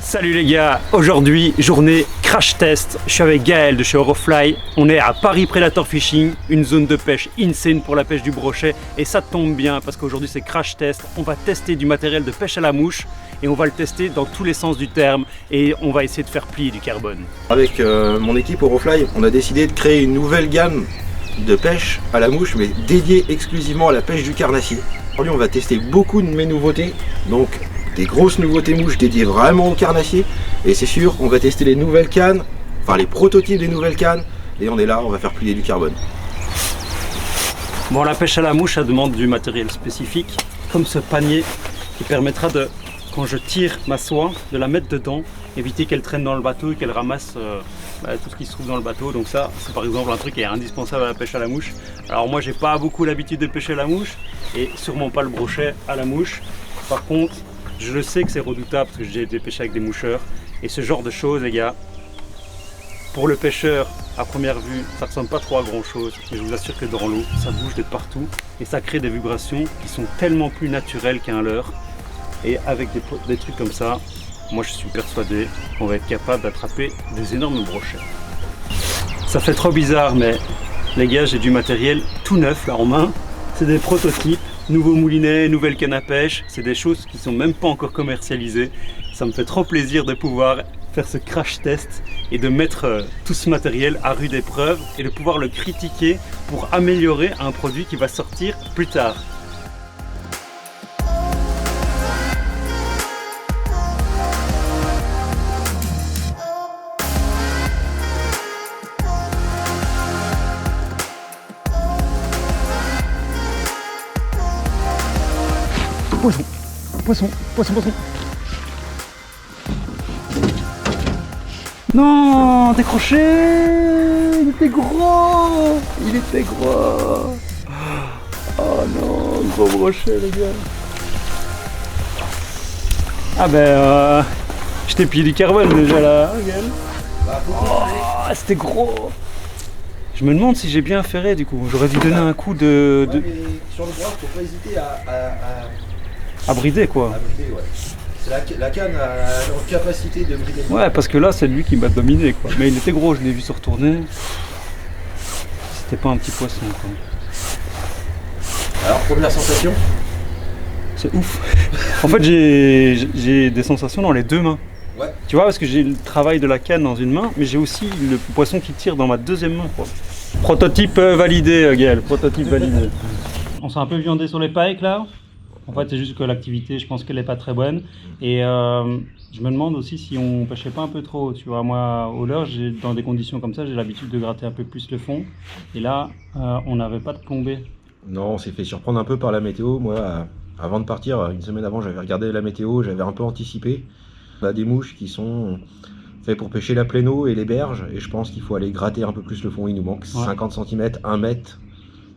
Salut les gars, aujourd'hui journée crash test, je suis avec Gaël de chez Eurofly, on est à Paris Predator Fishing, une zone de pêche insane pour la pêche du brochet et ça tombe bien parce qu'aujourd'hui c'est crash test, on va tester du matériel de pêche à la mouche et on va le tester dans tous les sens du terme et on va essayer de faire plier du carbone. Avec mon équipe Eurofly, on a décidé de créer une nouvelle gamme de pêche à la mouche mais dédiée exclusivement à la pêche du carnassier. Aujourd'hui on va tester beaucoup de mes nouveautés, donc des grosses nouveautés mouches dédiées vraiment au carnassier et c'est sûr on va tester les nouvelles cannes, enfin les prototypes des nouvelles cannes et on est là, on va faire plier du carbone. Bon, la pêche à la mouche ça demande du matériel spécifique comme ce panier qui permettra de, quand je tire ma soie, de la mettre dedans, éviter qu'elle traîne dans le bateau et qu'elle ramasse tout ce qui se trouve dans le bateau. Donc ça c'est par exemple un truc qui est indispensable à la pêche à la mouche. Alors moi j'ai pas beaucoup l'habitude de pêcher à la mouche et sûrement pas le brochet à la mouche. Par contre je le sais que c'est redoutable parce que j'ai été pêcher avec des moucheurs et ce genre de choses les gars, pour le pêcheur à première vue ça ressemble pas trop à grand chose, mais je vous assure que dans l'eau ça bouge de partout et ça crée des vibrations qui sont tellement plus naturelles qu'un leurre. Et avec des trucs comme ça, moi je suis persuadé qu'on va être capable d'attraper des énormes brochets. Ça fait trop bizarre mais les gars, j'ai du matériel tout neuf là en main, c'est des prototypes. Nouveau moulinet, nouvelle canne à pêche, c'est des choses qui sont même pas encore commercialisées. Ça me fait trop plaisir de pouvoir faire ce crash test et de mettre tout ce matériel à rude épreuve et de pouvoir le critiquer pour améliorer un produit qui va sortir plus tard. Poisson, poisson, poisson, poisson. Non, décroché. Il était gros. Il était gros. Oh non, gros brochet les gars. Ah ben, je t'ai pillé du carbone déjà là, regarde. Oh, c'était gros. Je me demande si j'ai bien ferré du coup. J'aurais dû donner un coup de... Ouais, mais sur le bras, faut pas hésiter à brider quoi. à brider, ouais. C'est la canne a la capacité de brider. Ouais, parce que là c'est lui qui m'a dominé quoi. Mais il était gros, je l'ai vu se retourner. C'était pas un petit poisson quoi. Alors première sensation? C'est ouf. En fait j'ai des sensations dans les deux mains. Ouais. Tu vois, parce que j'ai le travail de la canne dans une main, mais j'ai aussi le poisson qui tire dans ma deuxième main quoi. Prototype validé Gaël, prototype validé. On s'est un peu viandé sur les pikes là. En fait, c'est juste que l'activité, je pense qu'elle n'est pas très bonne. Et je me demande aussi si on pêchait pas un peu trop. Tu vois, moi, au leurre, dans des conditions comme ça, j'ai l'habitude de gratter un peu plus le fond. Et là, on n'avait pas de plombée. Non, on s'est fait surprendre un peu par la météo. Moi, avant de partir, une semaine avant, j'avais regardé la météo, j'avais un peu anticipé. On a des mouches qui sont faites pour pêcher la pleine eau et les berges. Et je pense qu'il faut aller gratter un peu plus le fond. Il nous manque 50 cm, 1 mètre.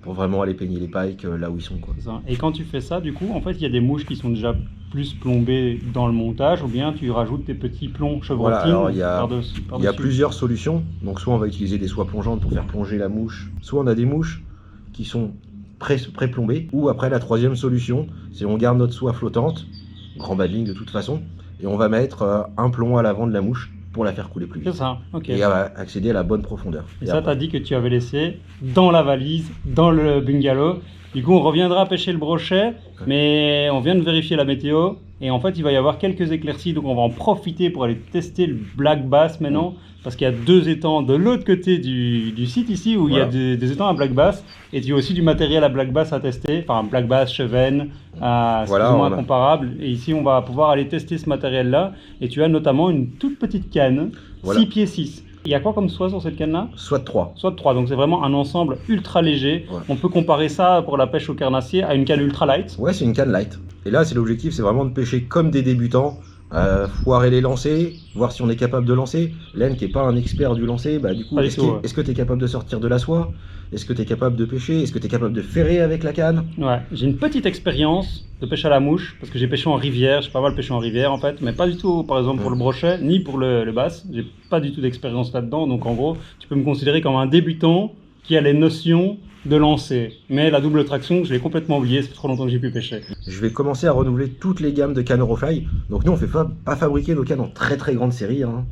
Pour vraiment aller peigner les pikes là où ils sont quoi. Et quand tu fais ça, du coup, en fait, il y a des mouches qui sont déjà plus plombées dans le montage, ou bien tu rajoutes des petits plombs chevrotines. Voilà, il y a plusieurs solutions. Donc soit on va utiliser des soies plongeantes pour faire plonger la mouche, soit on a des mouches qui sont pré-plombées, ou après la troisième solution, c'est on garde notre soie flottante, grand bas de ligne de toute façon, et on va mettre un plomb à l'avant de la mouche pour la faire couler plus vite. C'est ça, ok. Et accéder à la bonne profondeur. Et ça, tu as dit que tu avais laissé dans la valise, dans le bungalow. Du coup, on reviendra pêcher le brochet, mais on vient de vérifier la météo. Et en fait, il va y avoir quelques éclaircies, donc on va en profiter pour aller tester le black bass maintenant. Parce qu'il y a 2 étangs de l'autre côté du site ici, où il y a des étangs à black bass. Et tu as aussi du matériel à black bass à tester. Enfin, black bass, chevenne, c'est plus ou moins comparable. Et ici, on va pouvoir aller tester ce matériel-là. Et tu as notamment une toute petite canne, 6 pieds 6. Il y a quoi comme soie sur cette canne-là? Soit de 3. Soit de 3, donc c'est vraiment un ensemble ultra léger. Ouais. On peut comparer ça pour la pêche au carnassier à une canne ultra light. Ouais, c'est une canne light. Et là, c'est l'objectif, c'est vraiment de pêcher comme des débutants. Foirer les lancers, voir si on est capable de lancer. Len qui n'est pas un expert du lancer, bah du coup, est-ce que tu es capable de sortir de la soie? Est-ce que tu es capable de pêcher? Est-ce que tu es capable de ferrer avec la canne? Ouais, j'ai une petite expérience de pêche à la mouche, parce que j'ai pêché en rivière, j'ai pas mal pêché en rivière en fait, mais pas du tout par exemple pour le brochet, ni pour le bass. J'ai pas du tout d'expérience là-dedans, donc en gros, tu peux me considérer comme un débutant qui a les notions de lancer. Mais la double traction, je l'ai complètement oublié, ça fait trop longtemps que j'ai pu pêcher. Je vais commencer à renouveler toutes les gammes de cannes Eurofly. Donc nous, on fait pas fabriquer nos cannes en très grande série. Hein.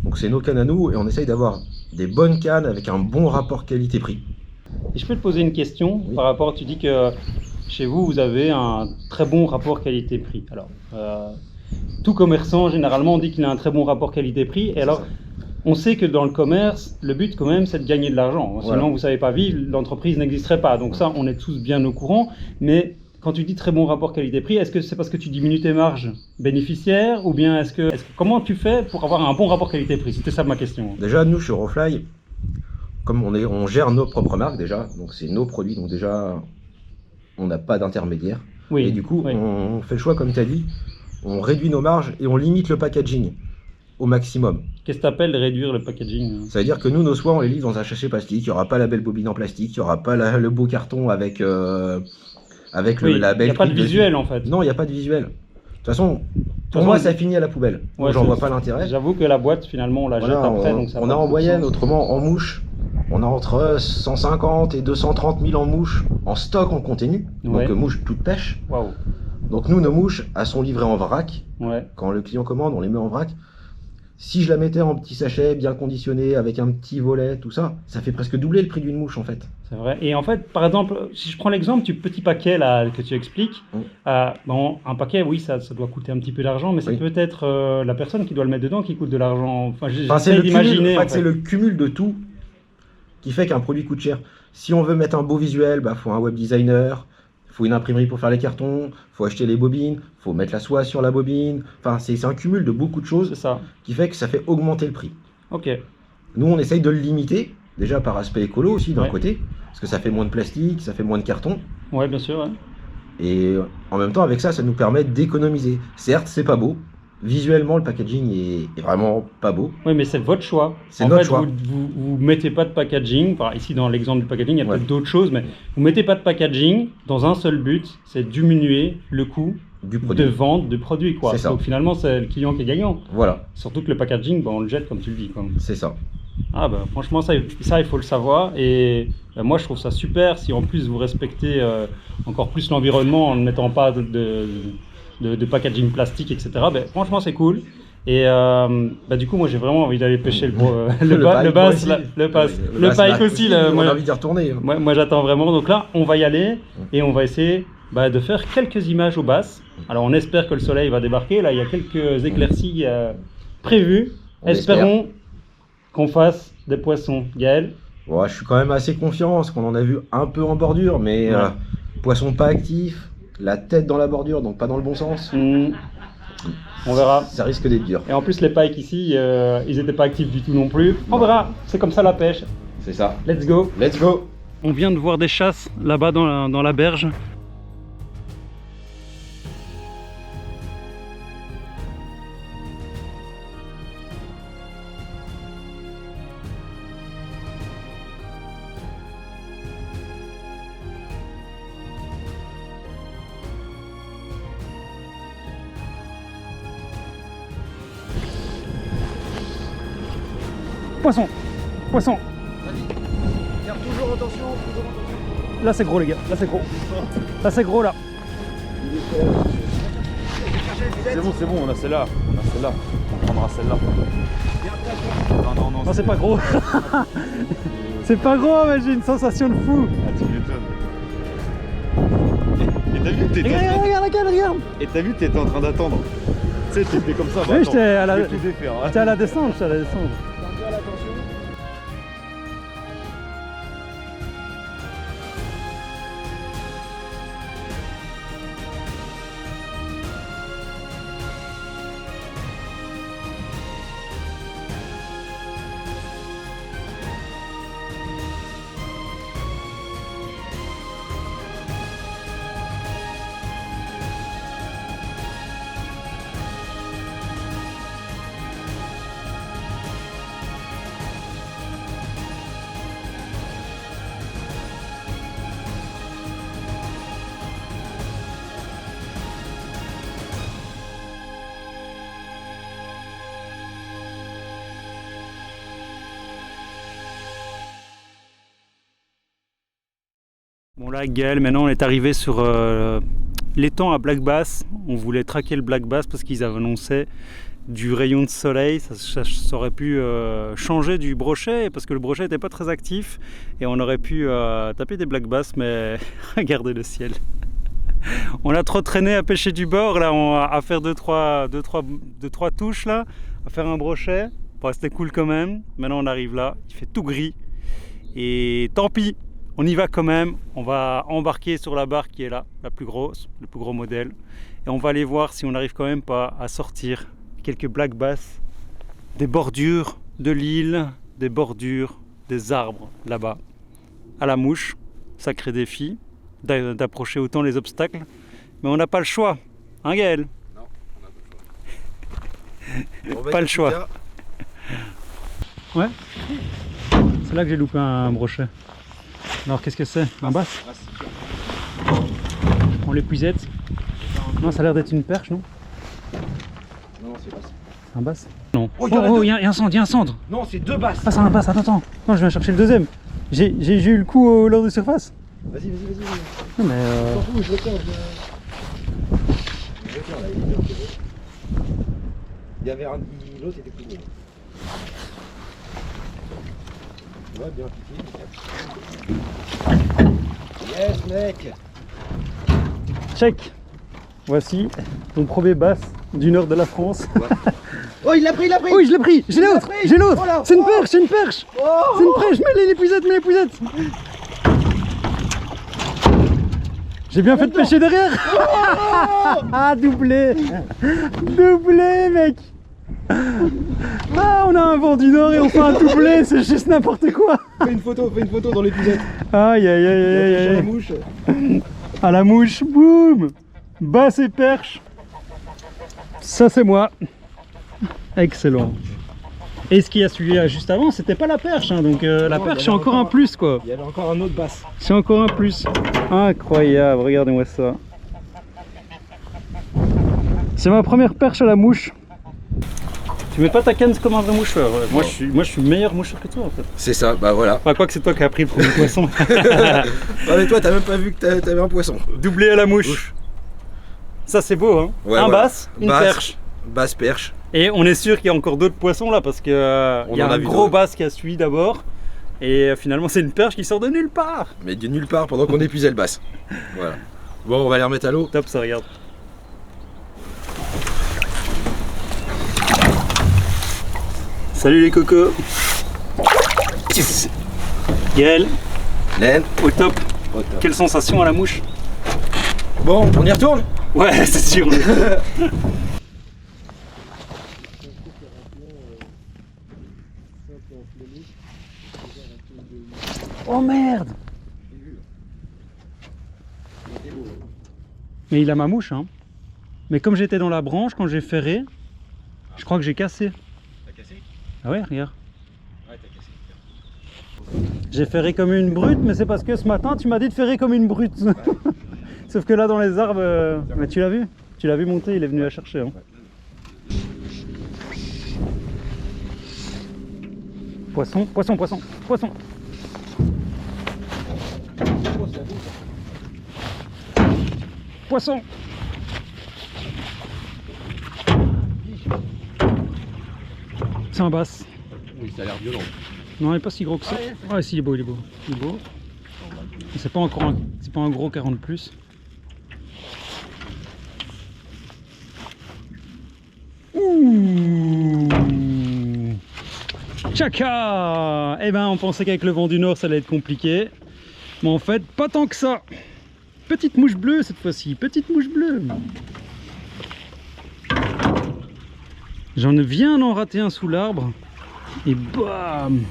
Donc c'est nos cannes à nous et on essaye d'avoir des bonnes cannes avec un bon rapport qualité-prix. Et je peux te poser une question par rapport, tu dis que chez vous, vous avez un très bon rapport qualité-prix. Alors, tout commerçant, généralement, on dit qu'il a un très bon rapport qualité-prix. Et alors, on sait que dans le commerce, le but quand même, c'est de gagner de l'argent. Sinon, vous ne savez pas vivre, l'entreprise n'existerait pas. Donc ça, on est tous bien au courant. Mais quand tu dis très bon rapport qualité-prix, est-ce que c'est parce que tu diminues tes marges bénéficiaires ou bien comment tu fais pour avoir un bon rapport qualité-prix? C'était ça ma question. Déjà, nous, chez Eurofly, comme on gère nos propres marques déjà, donc c'est nos produits, donc déjà, on n'a pas d'intermédiaire. Oui, et du coup, on fait le choix, comme tu as dit, on réduit nos marges et on limite le packaging au maximum. Qu'est-ce que tu appelles réduire le packaging? Ça veut dire que nous, nos soies, on les livre dans un sachet plastique, il n'y aura pas la belle bobine en plastique, il n'y aura pas le beau carton avec le label. Il n'y a pas de visuel en fait. Non, il n'y a pas de visuel. De toute façon, pour moi, ça finit à la poubelle. Ouais, j'en vois pas l'intérêt. J'avoue que la boîte, finalement, on la jette après. Donc ça on a en moyenne, autrement, en mouche, on a entre 150 et 230 000 en mouche en stock en continu. Donc mouche toute pêche. Waouh. Donc nous, nos mouches, elles sont livrées en vrac. Ouais. Quand le client commande, on les met en vrac. Si je la mettais en petit sachet, bien conditionné, avec un petit volet, tout ça, ça fait presque doubler le prix d'une mouche en fait. C'est vrai. Et en fait, par exemple, si je prends l'exemple du petit paquet là que tu expliques, bon, un paquet, oui, ça doit coûter un petit peu d'argent, mais c'est peut-être la personne qui doit le mettre dedans qui coûte de l'argent. Enfin, j'essaie d'imaginer. En fait, c'est le cumul de tout qui fait qu'un produit coûte cher. Si on veut mettre un beau visuel, bah, faut un web designer. Faut une imprimerie pour faire les cartons, faut acheter les bobines, faut mettre la soie sur la bobine. Enfin, c'est un cumul de beaucoup de choses qui fait que ça fait augmenter le prix. Ok. Nous, on essaye de le limiter, déjà par aspect écolo aussi d'un côté, parce que ça fait moins de plastique, ça fait moins de carton. Ouais, bien sûr. Ouais. Et en même temps, avec ça, ça nous permet d'économiser. Certes, c'est pas beau. Visuellement, le packaging est vraiment pas beau. Oui, mais c'est votre choix. C'est notre choix. Vous mettez pas de packaging. Enfin, ici, dans l'exemple du packaging, il y a peut-être d'autres choses, mais vous mettez pas de packaging dans un seul but, c'est diminuer le coût de vente du produit. Quoi. Donc finalement, c'est le client qui est gagnant. Voilà. Surtout que le packaging, on le jette comme tu le dis. C'est ça. Ah bah franchement, ça il faut le savoir. Et moi, je trouve ça super si en plus vous respectez encore plus l'environnement en ne mettant pas de packaging plastique, etc. Ben, franchement, c'est cool. Et du coup, moi, j'ai vraiment envie d'aller pêcher le pike aussi. On a envie d'y retourner. Moi, j'attends vraiment. Donc là, on va y aller et on va essayer de faire quelques images aux basses. Alors, on espère que le soleil va débarquer. Là, il y a quelques éclaircies prévues. Espérons qu'on fasse des poissons. Gaël? Ouais, je suis quand même assez confiant parce qu'on en a vu un peu en bordure, mais poisson pas actif. La tête dans la bordure, donc pas dans le bon sens. On verra. Ça risque d'être dur. Et en plus, les pikes ici, ils n'étaient pas actifs du tout non plus. On verra. C'est comme ça la pêche. C'est ça. Let's go. Let's go. On vient de voir des chasses là-bas dans la berge. Poisson, poisson. Garde toujours attention, Là c'est gros les gars, là c'est gros. Là c'est gros là. C'est bon, on a celle-là. On prendra celle-là. Non, c'est pas gros. C'est pas gros, mais j'ai une sensation de fou. Ah, tu m'étonnes. Et t'as vu que t'étais Regarde. Et t'as vu que t'étais en train d'attendre. Tu sais, tu fais comme ça. Oui, j'étais à la descente. Voilà Gaël, maintenant on est arrivé sur l'étang à Black Bass. On voulait traquer le Black Bass parce qu'ils annonçaient du rayon de soleil, ça aurait pu changer du brochet parce que le brochet n'était pas très actif et on aurait pu taper des Black Bass, mais regardez le ciel. On a trop traîné à pêcher du bord là, à faire deux, trois touches là, à faire un brochet. Bon, c'était cool quand même. Maintenant on arrive là, il fait tout gris et tant pis. On y va quand même, on va embarquer sur la barque qui est là, la plus grosse, le plus gros modèle. Et on va aller voir si on n'arrive quand même pas à sortir quelques Black Bass des bordures de l'île, des bordures des arbres là-bas. À la mouche, sacré défi d'approcher autant les obstacles. Mais on n'a pas le choix, hein Gaël? Non, on n'a pas le choix. Pas le choix. Ouais, c'est là que j'ai loupé un brochet. Alors qu'est-ce que c'est? Un basse? Je prends l'épuisette. Non, ça a l'air d'être une perche, non? Non, c'est basse. Un basse? Non. Oh, il y a un cendre, il y a un cendre. Non, c'est 2 basses. Ah, c'est un basse, attends. Non, je viens chercher le deuxième. J'ai eu le coup lors de surface. Vas-y. Non, mais T'en fous, je le tiens. Je le tiens là, il est bien, c'est bon. Il y avait un. L'autre était plus gros. Ouais, bien piqué. Yes, mec. check. Voici ton premier basse du nord de la France. Oh, il l'a pris. Oui, je l'ai pris. J'ai l'autre. Oh là. C'est une perche, c'est une perche. C'est une perche. Mets l'épuisette. J'ai bien fait de pêcher derrière. Ah, doublé, mec. Ah, on a un vent du nord et on fait un doublé, c'est juste n'importe quoi. Fais une photo dans l'épisode. Aïe. La mouche. À la mouche, boum. Basse et perche. Ça, c'est moi. Excellent. Et ce qui a suivi juste avant, c'était pas la perche, hein, donc la perche c'est encore un plus quoi. Il y avait encore un autre basse. C'est encore un plus. Incroyable, regardez-moi ça. C'est ma première perche à la mouche. Tu mets pas ta canne comme un vrai moucheur. Moi je suis meilleur moucheur que toi en fait. C'est ça, bah voilà. Enfin, quoi que c'est toi qui as pris le premier poisson. Ah mais toi t'as même pas vu que t'avais un poisson. Doublé à la mouche. Ça c'est beau hein. Ouais, un voilà. basse, une perche. Basse perche. Et on est sûr qu'il y a encore d'autres poissons là parce que il y a un gros basse qui a suivi d'abord. Et finalement c'est une perche qui sort de nulle part. Mais de nulle part pendant qu'on épuisait le basse. Voilà. Bon, on va les remettre à l'eau. Top, ça regarde. Salut les cocos. Gaël, Laine. au top. Quelle sensation à la mouche? Bon, on y retourne? Ouais, c'est sûr. Oh merde! Mais il a ma mouche, hein. Mais comme j'étais dans la branche, quand j'ai ferré, je crois que j'ai cassé. T'as cassé? Ah ouais, regarde. Ouais, t'as cassé. J'ai ferré comme une brute, mais c'est parce que ce matin, tu m'as dit de ferrer comme une brute. Ouais. Sauf que là, dans les arbres... Mais tu l'as vu? Tu l'as vu monter, il est venu la chercher. Hein. Ouais. Poisson. Poisson. C'est un basse. Oui, ça a l'air violent. Non, il n'est pas si gros que ça. Ouais, si, il est beau. C'est pas encore c'est pas un gros 40 plus. Ouh. Tchaka. Eh ben, on pensait qu'avec le vent du nord, ça allait être compliqué. Mais en fait, pas tant que ça. Petite mouche bleue cette fois-ci, petite mouche bleue. J'en viens d'en rater un sous l'arbre. Et bam!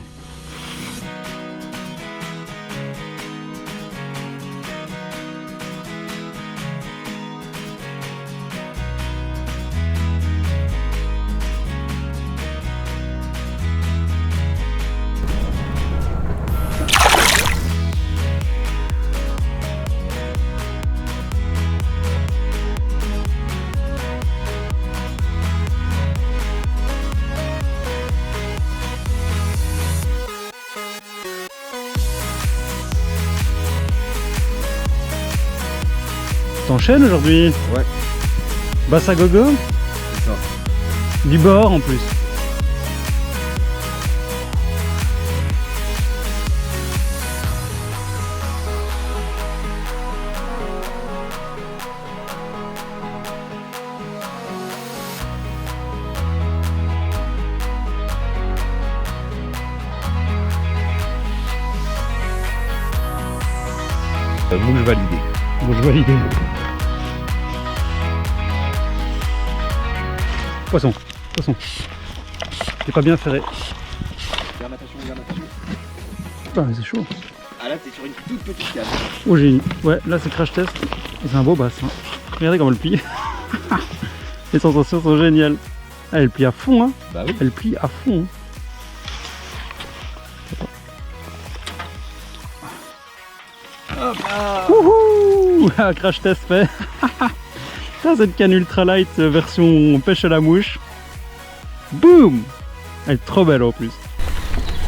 t'enchaînes aujourd'hui? Ouais. Basse à gogo? C'est ça. Du bord en plus. Mouche validé. Bon, je valide. Poisson, poisson. T'es pas bien ferré. Garde attention, garde attention. Putain, mais c'est chaud. Ah là, t'es sur une toute petite canne. Oh génie. Ouais, là c'est crash test. Et c'est un beau bass. Hein. Regardez comment elle plie. Les sensations sont géniales. Ah, elle plie à fond, hein. Bah oui. Elle plie à fond. Hein. Hop là. Wouhou. Ah, crash test fait. Ça, cette canne ultralight version pêche à la mouche. Boum. Elle est trop belle en plus.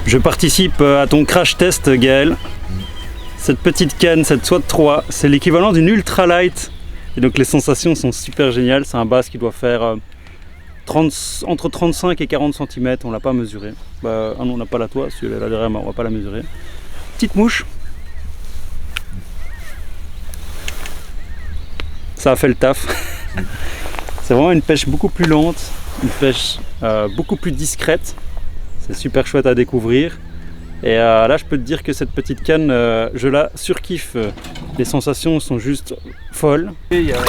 Je participe à ton crash test, Gaël. Cette petite canne, cette SWAT 3, c'est l'équivalent d'une ultralight. Et donc les sensations sont super géniales. C'est un bass qui doit faire entre 35 et 40 cm. On l'a pas mesuré. Bah, ah non, on n'a pas la toile, celui-là là derrière, mais on va pas la mesurer. Petite mouche. Ça a fait le taf. C'est vraiment une pêche beaucoup plus lente, une pêche beaucoup plus discrète. C'est super chouette à découvrir. Et là, je peux te dire que cette petite canne, je la surkiffe. Les sensations sont juste folles. Et il y a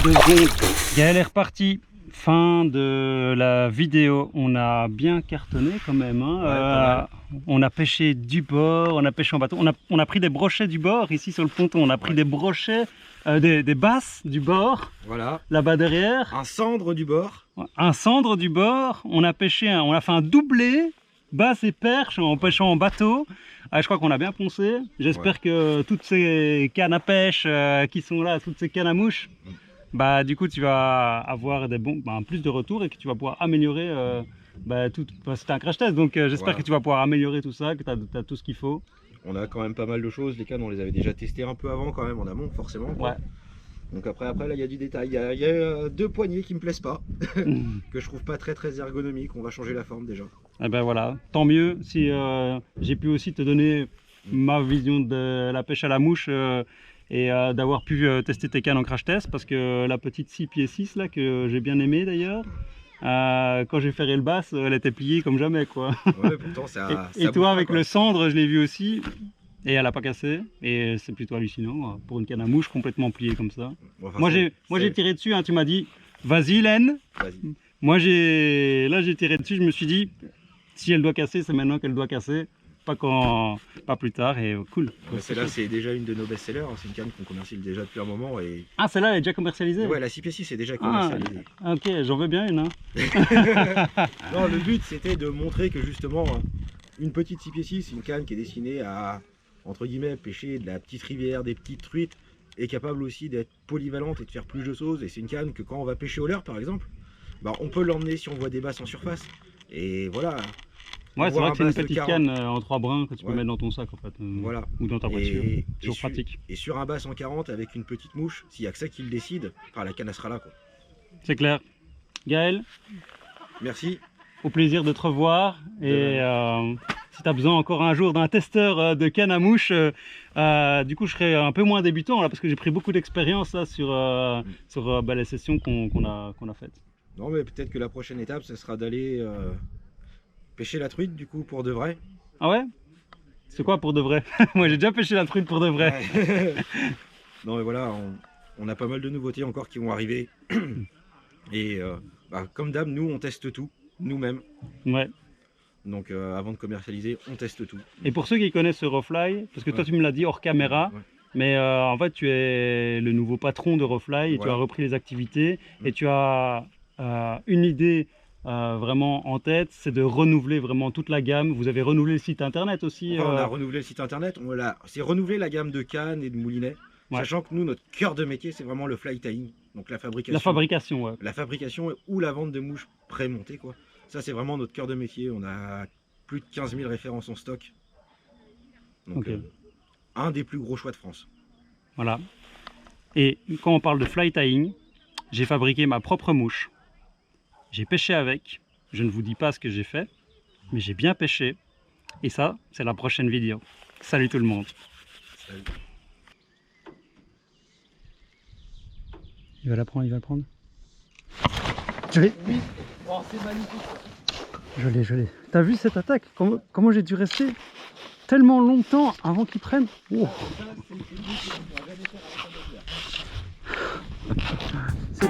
2 secondes. Gaël est reparti. Fin de la vidéo. On a bien cartonné quand même. Hein. On a pêché du bord, on a pêché en bateau. On a pris des brochets du bord ici sur le ponton. On a pris des brochets, des basses du bord. Voilà. Là-bas derrière. Un cendre du bord. Un cendre du bord. On a pêché, on a fait un doublé. Basse et perche en pêchant en bateau. Je crois qu'on a bien poncé. J'espère que toutes ces cannes à pêche qui sont là, toutes ces cannes à mouche, bah du coup tu vas avoir plus de retours et que tu vas pouvoir améliorer c'était un crash test, donc j'espère que tu vas pouvoir améliorer tout ça, que tu as tout ce qu'il faut. On a quand même pas mal de choses. Les cannes, on les avait déjà testées un peu avant quand même en amont, forcément. Quoi. Ouais. Donc après là, il y a du détail. Il y a 2 poignées qui me plaisent pas, que je trouve pas très ergonomiques. On va changer la forme déjà. Et ben voilà, tant mieux si j'ai pu aussi te donner ma vision de la pêche à la mouche et d'avoir pu tester tes cannes en crash test, parce que la petite 6 pieds 6 là, que j'ai bien aimé d'ailleurs, quand j'ai ferré le bass, elle était pliée comme jamais quoi. Ouais, pourtant ça. Et toi avec le cendre, je l'ai vu aussi. Et elle n'a pas cassé, et c'est plutôt hallucinant pour une canne à mouche complètement pliée comme ça. Enfin, moi j'ai tiré dessus, hein, tu m'as dit vas-y Len. Vas-y. Moi j'ai tiré dessus, je me suis dit si elle doit casser, c'est maintenant qu'elle doit casser, pas plus tard, et cool. Celle-là c'est déjà une de nos best-sellers, c'est une canne qu'on commercialise déjà depuis un moment. Et... Ah, celle-là elle est déjà commercialisée? Ouais, la 6 pieds 6 est déjà commercialisée. Ah, ok, j'en veux bien une. Hein. Non, le but c'était de montrer que justement une petite 6 pieds 6, c'est une canne qui est destinée à, entre guillemets, pêcher de la petite rivière, des petites truites, est capable aussi d'être polyvalente et de faire plus de choses. Et c'est une canne que quand on va pêcher au leurre par exemple, bah, on peut l'emmener si on voit des basses en surface. Et voilà. Ouais, c'est vrai que c'est une petite canne en 3 brins que tu peux mettre dans ton sac en fait. Voilà. Ou dans ta voiture. Toujours pratique. Et sur un bass en 40 avec une petite mouche, s'il n'y a que ça qui le décide, enfin, la canne elle sera là quoi. C'est clair. Gaël, merci. Au plaisir de te revoir. Et si tu as besoin encore un jour d'un testeur de canne à mouche, du coup je serai un peu moins débutant là, parce que j'ai pris beaucoup d'expérience sur les sessions qu'on a faites. Non, mais peut-être que la prochaine étape ce sera d'aller pêcher la truite du coup pour de vrai. Ah ouais? C'est quoi pour de vrai? Moi j'ai déjà pêché la truite pour de vrai. Ouais. Non mais voilà, on a pas mal de nouveautés encore qui vont arriver. Et comme d'hab, nous on teste tout, nous-mêmes. Ouais. Donc avant de commercialiser, on teste tout. Et pour ceux qui connaissent Eurofly, parce que toi tu me l'as dit hors caméra, mais en fait tu es le nouveau patron d'Eurofly et tu as repris les activités et tu as une idée vraiment en tête, c'est de renouveler vraiment toute la gamme. Vous avez renouvelé le site internet aussi. Enfin, on a renouvelé le site internet, c'est renouveler la gamme de cannes et de moulinets. Sachant que nous, notre cœur de métier, c'est vraiment le fly tying, donc la fabrication. La fabrication, ouais. La fabrication ou la vente de mouches pré-montées, quoi. Ça, c'est vraiment notre cœur de métier. On a plus de 15 000 références en stock. Donc, un des plus gros choix de France. Voilà. Et quand on parle de fly tying, j'ai fabriqué ma propre mouche. J'ai pêché avec. Je ne vous dis pas ce que j'ai fait, mais j'ai bien pêché. Et ça, c'est la prochaine vidéo. Salut tout le monde. Salut. Il va la prendre, il va la prendre. Je l'ai. Oui, oh, c'est magnifique. Je l'ai. T'as vu cette attaque? Comment j'ai dû rester tellement longtemps avant qu'il prenne? Oh. C'est